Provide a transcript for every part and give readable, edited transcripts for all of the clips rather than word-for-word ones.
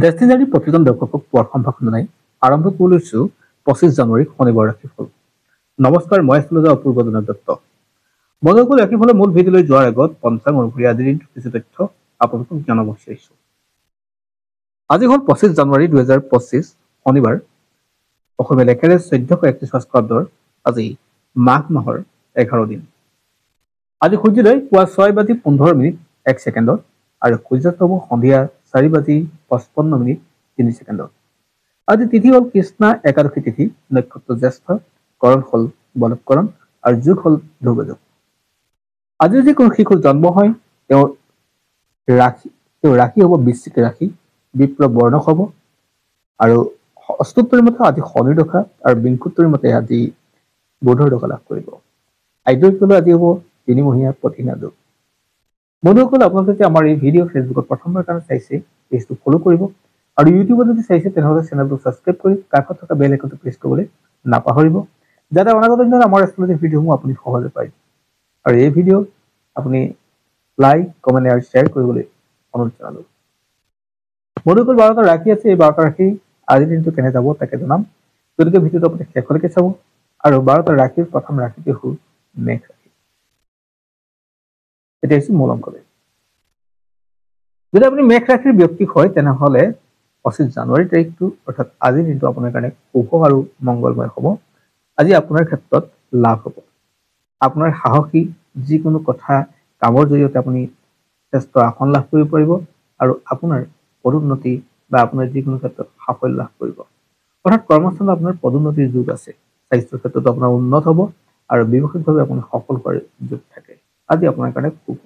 ডেষ্টিনাৰী প্ৰতিজন দৰ্শকক পোৱাৰ সম্ভাৱনা নাই। আৰম্ভ কৰি লৈছো 25 জানুৱাৰী শনিবাৰ ৰাশিফল। নমস্কাৰ, মই আছিলো অপূৰ্ব জনক দত্ত। বন্ধুসকল, ৰাশিফলৰ মূল ভিডিঅ'লৈ যোৱাৰ আগত পঞ্চাংগ অনুসৰি আজিৰ দিনটোৰ কিছু তথ্য আপোনালোকক জনাব বিচাৰিছো। আজি হ'ল 25 জানুৱাৰী 2025 শনিবাৰ। অসমীয়া লেখাৰে 1431 খ্ৰীষ্টাব্দৰ আজি মাঘ মাহৰ 11 দিন। আজি সূৰ্যোদয় পুৱা 6:15 আৰু সূৰ্যাস্ত হ'ব সন্ধিয়া 4:55 আজি তিথি হ'ল কৃষ্ণা একাদশী তিথি, নক্ষত্ৰ জ্যেষ্ঠ, কৰণ হ'ল বলৎকৰণ আৰু যুগ হ'ল ধ্ৰুৱযোগ। আজি যিকোনো শিশুৰ জন্ম হয় তেওঁৰ ৰাশি হ'ব বৃশ্চিক ৰাশি, বিপ্ৰ বৰ্ণ হ'ব আৰু অষ্টোত্তৰী মতে আজি শনিৰ দশা আৰু বিংশোত্তৰী মতে আজি বুধৰ দশা লাভ কৰিব। আদ্যসকলে আজি হ'ব তিনিমহীয়া প্ৰতিনা যুগ। বন্ধুসকল, আপোনালোকে আমাৰ এই ভিডিঅ' ফেচবুকত প্ৰথমবাৰৰ কাৰণে চাইছে, পেজটো ফ'ল' কৰিব আৰু ইউটিউবত যদি চাইছে তেনেহ'লে চেনেলটো ছাবস্ক্ৰাইব কৰি কাষত থকা বেল আইকনটো প্ৰেছ কৰিবলৈ নাপাহৰিব, যাতে অনাগত দিনত আমাৰ এক্সক্লুচিভ ভিডিঅ'সমূহ আপুনি সহজে পায়। আৰু এই ভিডিঅ' আপুনি লাইক, কমেণ্ট আৰু শ্বেয়াৰ কৰিবলৈ অনুৰোধ জনালো। বন্ধুসকল, 12টা ৰাশি আছে। এই 12টা ৰাশি আজিৰ দিনটো কেনে যাব তাকে জনাম, গতিকে ভিডিঅ'টো আপুনি শেষলৈকে চাব। আৰু 12টা ৰাশিৰ প্ৰথম ৰাশিটো হ'ল মেঘ ৰাশি। এতিয়া হৈছে মূল অংকলৈ। যদি আপুনি মেঘ ৰাশিৰ ব্যক্তি হয় তেনেহ'লে 25 জানুৱাৰী তাৰিখটো অৰ্থাৎ আজিৰ দিনটো আপোনাৰ কাৰণে শুভ আৰু মংগলময় হ'ব। আজি আপোনাৰ ক্ষেত্ৰত লাভ হ'ব। আপোনাৰ সাহসী যিকোনো কথা কামৰ জৰিয়তে আপুনি শ্ৰেষ্ঠ আসন লাভ কৰিব পাৰিব আৰু আপোনাৰ পদোন্নতি বা আপোনাৰ যিকোনো ক্ষেত্ৰত সাফল্য লাভ কৰিব। অৰ্থাৎ কৰ্মস্থানত আপোনাৰ পদোন্নতিৰ যোগ আছে। স্বাস্থ্যৰ ক্ষেত্ৰত আপোনাৰ উন্নত হ'ব আৰু ব্যৱসায়িকভাৱে আপুনি সফল হোৱাৰ যোগ থাকে। আজি আপোনাৰ কাৰণে শুভ।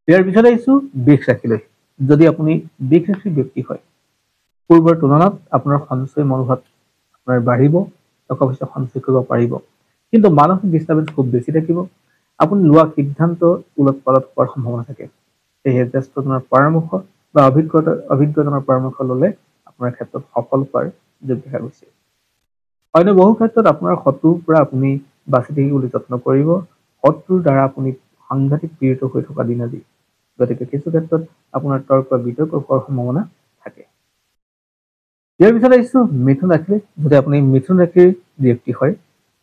ইয়াৰ পিছত আহিছো বৃষ ৰাশিলৈ। যদি আপুনি বৃষ ৰাশিৰ ব্যক্তি হয়, পূৰ্বৰ তুলনাত আপোনাৰ সঞ্চয় মনোভাৱ আপোনাৰ বাঢ়িব, টকা পইচা সঞ্চয় কৰিব পাৰিব, কিন্তু মানসিক ডিষ্টাৰ্বেঞ্চ খুব বেছি থাকিব। আপুনি লোৱা সিদ্ধান্ত উলট পালট হোৱাৰ সম্ভাৱনা থাকে। সেয়েহে জ্যেষ্ঠজনৰ পৰামৰ্শ বা অভিজ্ঞজনৰ পৰামৰ্শ ল'লে আপোনাৰ ক্ষেত্ৰত সফল হোৱাৰ যোগ দেখা গৈছে। অন্য বহু ক্ষেত্ৰত আপোনাৰ শত্ৰুৰ পৰা আপুনি বাচি থাকিবলৈ যত্ন কৰিব। শত্ৰুৰ দ্বাৰা আপুনি সাংঘাতিক পীড়িত হৈ থকা দিন আজি, গতিকে কিছু ক্ষেত্ৰত আপোনাৰ তৰ্ক বিতৰ্ক হোৱাৰ সম্ভাৱনা থাকে। ইয়াৰ পিছত আহিছো মিথুন ৰাশিলৈ। যদি আপুনি মিথুন ৰাশিৰ ব্যক্তি হয়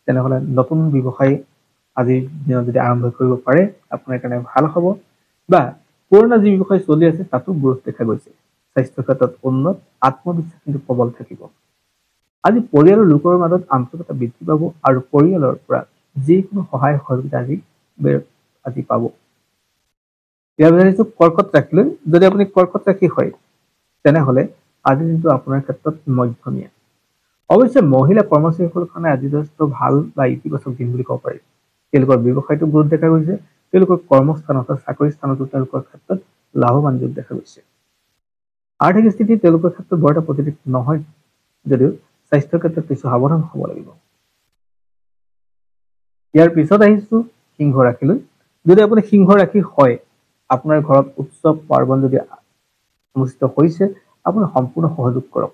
তেনেহ'লে নতুন ব্যৱসায় আজিৰ দিনত যদি আৰম্ভ কৰিব পাৰে আপোনাৰ কাৰণে ভাল হ'ব, বা পুৰণা যি ব্যৱসায় চলি আছে তাতো গ্ৰোথ দেখা গৈছে। স্বাস্থ্যৰ ক্ষেত্ৰত উন্নত, আত্মবিশ্বাস কিন্তু প্ৰবল থাকিব। আজি পৰিয়ালৰ লোকৰ মাজত আন্তৰিকতা বৃদ্ধি পাব আৰু পৰিয়ালৰ পৰা যিকোনো সহায় সহযোগিতা আজি পাব। ইয়াৰ পিছত কৰ্কট ৰাশিলৈ। যদি আপুনি কৰ্কট ৰাশি হয় তেনেহ'লে আজিৰ দিনটো আপোনাৰ ক্ষেত্ৰত মধ্যমীয়া। অৱশ্যে মহিলা কৰ্মচাৰীসকলৰ কাৰণে আজি যথেষ্ট ভাল বা ইতিবাচক দিন বুলি ক'ব পাৰি। তেওঁলোকৰ ব্যৱসায়টো গ্ৰোথ দেখা গৈছে। তেওঁলোকৰ কৰ্মস্থানত চাকৰি স্থানতো তেওঁলোকৰ ক্ষেত্ৰত লাভৱান যোগ দেখা গৈছে। আৰ্থিক স্থিতি তেওঁলোকৰ ক্ষেত্ৰত বৰ এটা পজিটিভ নহয় যদিও স্বাস্থ্যৰ ক্ষেত্ৰত কিছু সাৱধান হ'ব লাগিব। ইয়াৰ পিছত আহিছো সিংহ ৰাশিলৈ। যদি আপুনি সিংহ ৰাশি হয়, আপোনাৰ ঘৰত উৎসৱ পাৰ্বণ যদি অনুষ্ঠিত হৈছে আপুনি সম্পূৰ্ণ সহযোগ কৰক।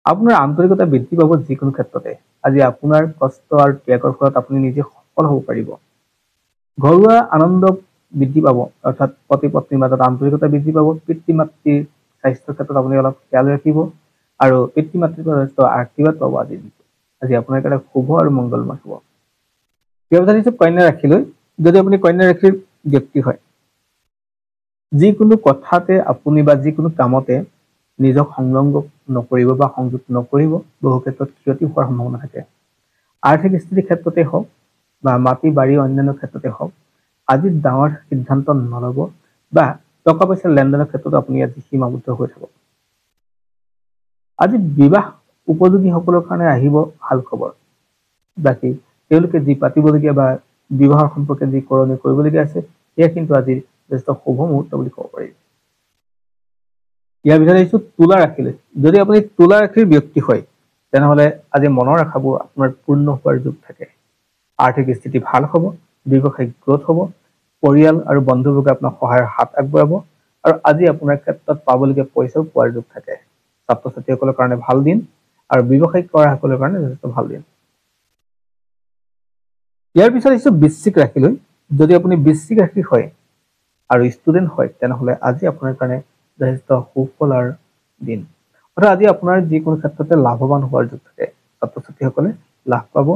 আপোনাৰ আন্তৰিকতা বৃদ্ধি পাব যিকোনো ক্ষেত্ৰতে। আজি আপোনাৰ কষ্ট আৰু ত্যাগৰ ফলত আপুনি নিজে সফল হ'ব পাৰিব। ঘৰুৱা আনন্দ বৃদ্ধি পাব, অৰ্থাৎ পতি পত্নীৰ মাজত আন্তৰিকতা বৃদ্ধি পাব। পিতৃ মাতৃৰ স্বাস্থ্যৰ ক্ষেত্ৰত আপুনি অলপ খেয়াল ৰাখিব আৰু পিতৃ মাতৃৰ পৰা যথেষ্ট আশীৰ্বাদ পাব। আজি আপোনাৰ কাৰণে শুভ আৰু মংগলময় হ'ব। কন্যা ৰাশিলৈ। যদি আপুনি কন্যা ৰাশিৰ ব্যক্তি হয়, যিকোনো কথাতে আপুনি বা যিকোনো কামতে নিজক সংলগ্ন নকৰিব বা সংযোগ নকৰিব, বহু ক্ষেত্ৰত ক্ষতি হোৱাৰ সম্ভাৱনা থাকে। আৰ্থিক স্থিতিৰ ক্ষেত্ৰতে হওক বা মাটি বাৰী অন্যান্য ক্ষেত্ৰতে হওক আজি ডাঙৰ সিদ্ধান্ত নল'ব বা টকা পইচাৰ লেনদেনৰ ক্ষেত্ৰতো আপুনি আজি সীমাবদ্ধ হৈ থাকক। আজি বিবাহ উপযোগীসকলৰ কাৰণে আহিব ভাল খবৰ। বাকী তেওঁলোকে যি পাতিবলগীয়া বা বিবাহৰ সম্পৰ্কে যি কৰণীয় কৰিবলগীয়া আছে সেয়া কিন্তু আজিৰ যথেষ্ট শুভ মুহূৰ্ত বুলি ক'ব পাৰি। ইয়াৰ ভিতৰত আহিছো তুলা ৰাশিলৈ। যদি আপুনি তুলা ৰাশিৰ ব্যক্তি হয় তেনেহ'লে আজি মনৰ আশাবোৰ আপোনাৰ পূৰ্ণ হোৱাৰ যোগ থাকে। আৰ্থিক স্থিতি ভাল হ'ব, ব্যৱসায়িক গ্ৰোথ হ'ব, পৰিয়াল আৰু বন্ধুবৰ্গে আপোনাক সহায়ৰ হাত আগবঢ়াব আৰু আজি আপোনাৰ ক্ষেত্ৰত পাবলগীয়া পইচাও পোৱাৰ যোগ থাকে। ছাত্ৰ ছাত্ৰীসকলৰ কাৰণে ভাল দিন আৰু ব্যৱসায়িক কৰাসকলৰ কাৰণে যথেষ্ট ভাল দিন। ইয়াৰ পিছত আহিছো বৃশ্চিক ৰাশিলৈ। যদি আপুনি বৃশ্চিক ৰাশি হয় আৰু ষ্টুডেণ্ট হয় তেনেহ'লে আজি আপোনাৰ কাৰণে যথেষ্ট সুফলৰ দিন। অৰ্থাৎ আজি আপোনাৰ যিকোনো ক্ষেত্ৰতে লাভৱান হোৱাৰ যোগ থাকে। ছাত্ৰ ছাত্ৰীসকলে লাভ পাব।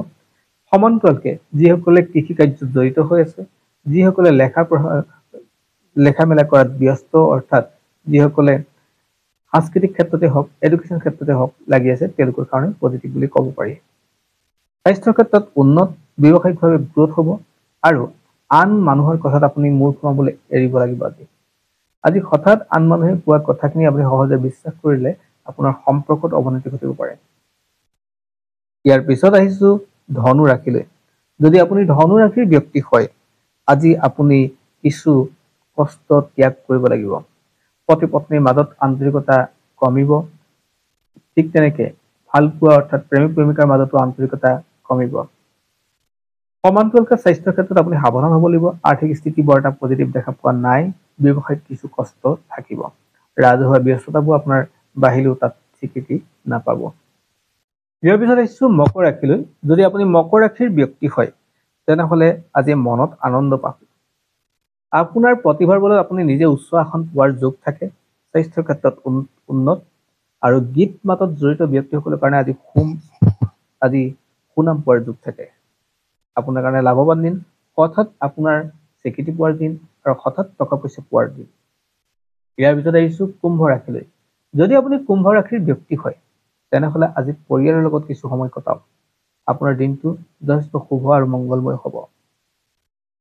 সমান্তৰালকে যিসকলে কৃষি কাৰ্যত জড়িত হৈ আছে, যিসকলে লেখা মেলা কৰাত ব্যস্ত, অৰ্থাৎ যিসকলে সাংস্কৃতিক ক্ষেত্ৰতে হওক, এডুকেশ্যন ক্ষেত্ৰতে হওক লাগি আছে, তেওঁলোকৰ কাৰণে পজিটিভ বুলি ক'ব পাৰি। স্বাস্থ্যৰ ক্ষেত্ৰত উন্নত, ব্যৱসায়িকভাৱে গ্ৰোথ হ'ব আৰু আন মানুহৰ কথাত আপুনি মূৰ ঘূৰাবলৈ এৰিব লাগিব। আজি হঠাৎ আন মানুহে কোৱা কথাখিনি আপুনি সহজে বিশ্বাস কৰিলে আপোনাৰ সম্পৰ্কত অৱনতি ঘটিব পাৰে। ইয়াৰ পিছত আহিছো ধনু ৰাশিলৈ। যদি আপুনি ধনু ৰাশিৰ ব্যক্তি হয়, আজি আপুনি কিছু কষ্ট ত্যাগ কৰিব লাগিব। পতি পত্নীৰ মাজত আন্তৰিকতা কমিব। ঠিক তেনেকে ভাল পোৱা অৰ্থাৎ প্ৰেমিক প্ৰেমিকাৰ মাজতো আন্তৰিকতা কমিব। সমান্তৰালকে স্বাস্থ্যৰ ক্ষেত্ৰত আপুনি সাৱধান হ'ব লাগিব। আৰ্থিক স্থিতি বৰ এটা পজিটিভ দেখা পোৱা নাই। ব্যৱসায়ত কিছু কষ্ট থাকিব। ৰাজহুৱা ব্যস্ততাবোৰ আপোনাৰ বাঢ়িলেও তাত স্বীকৃতি নাপাব। ইয়াৰ পিছত আহিছো মকৰ ৰাশিলৈ। যদি আপুনি মকৰ ৰাশিৰ ব্যক্তি হয়, তেনেহলে আজি মনত আনন্দ পাব। আপোনাৰ প্ৰতিভাৰ বলত আপুনি নিজে উচ্চ আসন পোৱাৰ যোগ থাকে। স্বাস্থ্যৰ ক্ষেত্ৰত উন্নত আৰু গীত মাতত জড়িত ব্যক্তিসকলৰ কাৰণে আজি সুনাম পোৱাৰ যোগ থাকে। আপোনাৰ কাৰণে লাভৱান দিন। হঠাৎ আপোনাৰ স্বীকৃতি পোৱাৰ দিন আৰু হঠাৎ টকা পইচা পোৱাৰ দিন। ইয়াৰ পিছত আহিছো কুম্ভ ৰাশিলৈ। যদি আপুনি কুম্ভ ৰাশিৰ ব্যক্তি হয়, তেনেহলে আজি পৰিয়ালৰ লগত কিছু সময় কটাওক। আপোনাৰ দিনটো যথেষ্ট শুভ আৰু মংগলময় হ'ব।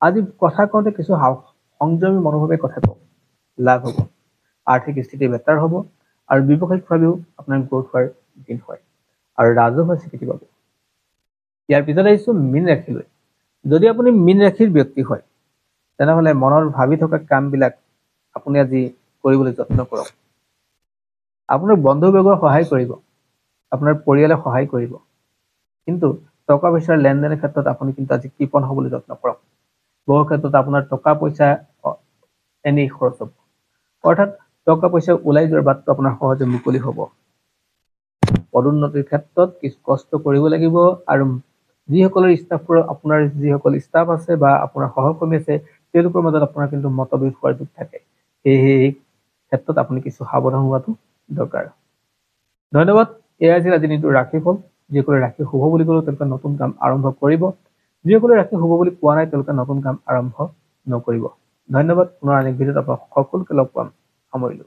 আজি কথা কওঁতে কিছু সংযমী মনোভাৱে কথা কওক, লাভ হ'ব। আৰ্থিক স্থিতি বেটাৰ হ'ব আৰু ব্যৱসায়িকভাৱেও আপোনাৰ গ্ৰোথ হোৱাৰ দিন হয় আৰু ৰাজহুৱা স্বীকৃতি পাব। ইয়াৰ পিছত আহিছো মীন ৰাশিলৈ। যদি আপুনি মীন ৰাশিৰ ব্যক্তি হয়, তেনেহলে মনৰ ভাবি থকা কামবিলাক আপুনি আজি কৰিবলৈ যত্ন কৰক। আপোনাৰ বন্ধুবৰ্গৰ সহায় কৰিব, আপোনাৰ পৰিয়ালে সহায় কৰিব, কিন্তু টকা পইচাৰ লেনদেনৰ ক্ষেত্ৰত আপুনি কিন্তু আজি কৃপণ হ'বলৈ যত্ন কৰক। বহু ক্ষেত্ৰত আপোনাৰ টকা পইচা এনেই খৰচ হ'ব। অৰ্থাৎ টকা পইচা ওলাই যোৱাৰ বাটটো আপোনাৰ সহজে মুকলি হ'ব। পদোন্নতিৰ ক্ষেত্ৰত কিছু কষ্ট কৰিব লাগিব আৰু যিসকলৰ আপোনাৰ যিসকল ষ্টাফ আছে বা আপোনাৰ সহকৰ্মী আছে, তেওঁলোকৰ মাজত আপোনাৰ কিন্তু মতভেদ হোৱাৰ যোগ থাকে। সেয়েহে এই ক্ষেত্ৰত আপুনি কিছু সাৱধান হোৱাটো দৰকাৰ। ধন্যবাদ। এয়া আছিল আজি দিনটোৰ ৰাশিফল। যিসকলে ৰাশি শুভ বুলি ক'লেও তেওঁলোকে নতুন কাম আৰম্ভ কৰিব। যিসকলে ৰাশি শুভ বুলি কোৱা নাই, তেওঁলোকে নতুন কাম আৰম্ভ নকৰিব। ধন্যবাদ। পুনৰ আন এক ভিডিঅ'ত আপোনাক সকলোকে লগ পাম। সামৰিলো।